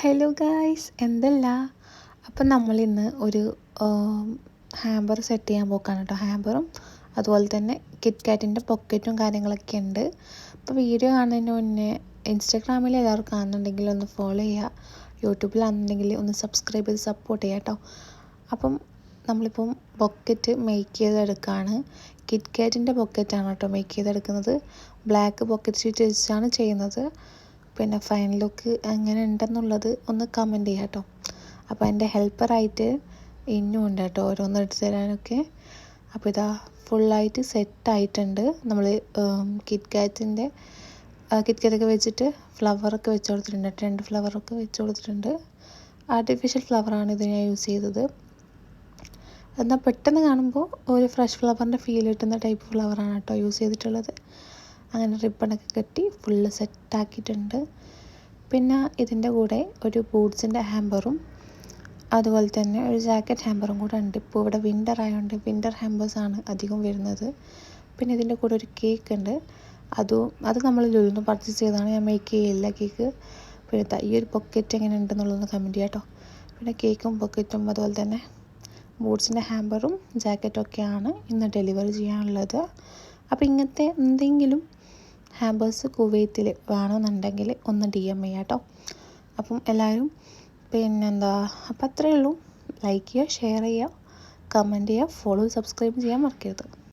Hello guys, എന്തല്ല. അപ്പം നമ്മളിന്ന് ഒരു ഹാമ്പർ സെറ്റ് ചെയ്യാൻ പോക്കാണ് കേട്ടോ. ഹാമ്പറും അതുപോലെ തന്നെ കിറ്റ്കാറ്റിൻ്റെ പോക്കറ്റും കാര്യങ്ങളൊക്കെ ഉണ്ട്. അപ്പോൾ വീഡിയോ കാണുന്നതിന് മുന്നേ ഇൻസ്റ്റാഗ്രാമിൽ എല്ലാവരും കാണുന്നുണ്ടെങ്കിൽ ഒന്ന് ഫോളോ ചെയ്യുക, യൂട്യൂബിലാണെന്നുണ്ടെങ്കിൽ ഒന്ന് സബ്സ്ക്രൈബ് ചെയ്ത് സപ്പോർട്ട് ചെയ്യുക കേട്ടോ. അപ്പം നമ്മളിപ്പം പോക്കറ്റ് മേക്ക് ചെയ്തെടുക്കുകയാണ്. കിറ്റ്കാറ്റിൻ്റെ പോക്കറ്റാണ് കേട്ടോ മേക്ക് ചെയ്തെടുക്കുന്നത്. ബ്ലാക്ക് പോക്കറ്റ് ഷീറ്റ് വെച്ചാണ് ചെയ്യുന്നത്. പിന്നെ ഫൈനൽ ലുക്ക് എങ്ങനെ ഉണ്ടെന്നുള്ളത് ഒന്ന് കമൻറ്റ് ചെയ്യാം കേട്ടോ. അപ്പോൾ എൻ്റെ ഹെൽപ്പറായിട്ട് ഇന്നും ഉണ്ട് കേട്ടോ, ഓരോന്ന് എടുത്ത് തരാനൊക്കെ. അപ്പോൾ ഇതാ ഫുള്ളായിട്ട് സെറ്റായിട്ടുണ്ട്. നമ്മൾ കിറ്റ്കാറ്റൊക്കെ വെച്ചിട്ട് ഫ്ലവറൊക്കെ വെച്ച് കൊടുത്തിട്ടുണ്ട്. 2 ഫ്ലവറൊക്കെ വെച്ച് കൊടുത്തിട്ടുണ്ട്. ആർട്ടിഫിഷ്യൽ ഫ്ലവറാണ് ഇത് ഞാൻ യൂസ് ചെയ്തത്. എന്നാൽ പെട്ടെന്ന് കാണുമ്പോൾ ഒരു ഫ്രഷ് ഫ്ലവറിൻ്റെ ഫീൽ കിട്ടുന്ന ടൈപ്പ് ഫ്ലവറാണ് കേട്ടോ യൂസ് ചെയ്തിട്ടുള്ളത്. അങ്ങനെ റിബണൊക്കെ കെട്ടി ഫുള്ള് സെറ്റാക്കിയിട്ടുണ്ട്. പിന്നെ ഇതിൻ്റെ കൂടെ ഒരു ബൂട്ട്സിൻ്റെ ഹാമ്പറും അതുപോലെ തന്നെ ഒരു ജാക്കറ്റ് ഹാമ്പറും കൂടെ ഉണ്ട്. ഇപ്പോൾ ഇവിടെ വിൻ്റർ ആയതുകൊണ്ട് വിൻ്റർ ഹാമ്പേഴ്സാണ് അധികം വരുന്നത്. പിന്നെ ഇതിൻ്റെ കൂടെ ഒരു കേക്ക് ഉണ്ട്. അത് നമ്മൾ ലുലുന്ന് പർച്ചേസ് ചെയ്തതാണ്, ഞാൻ മേക്ക് ചെയ്യില്ല കേക്ക്. പിന്നെ ഈ ഒരു പോക്കറ്റ് എങ്ങനെ ഉണ്ടെന്നുള്ളതൊന്ന് കമൻറ്റ് ചെയ്യാം കേട്ടോ. പിന്നെ കേക്കും പോക്കറ്റും അതുപോലെ തന്നെ ബൂട്ട്സിൻ്റെ ഹാമ്പറും ജാക്കറ്റും ഒക്കെയാണ് ഇന്ന് ഡെലിവറി ചെയ്യാനുള്ളത്. അപ്പോൾ ഇങ്ങനത്തെ എന്തെങ്കിലും ഹാമ്പേഴ്സ് കുവൈത്തിൽ വേണമെന്നുണ്ടെങ്കിൽ ഒന്ന് DM ചെയ്യാം കേട്ടോ. അപ്പം എല്ലാവരും അപ്പം അത്രയേ ഉള്ളൂ. ലൈക്ക് ചെയ്യുക, ഷെയർ ചെയ്യുക, കമൻറ്റ് ചെയ്യുക, ഫോളോ സബ്സ്ക്രൈബ് ചെയ്യാൻ മറക്കരുത്.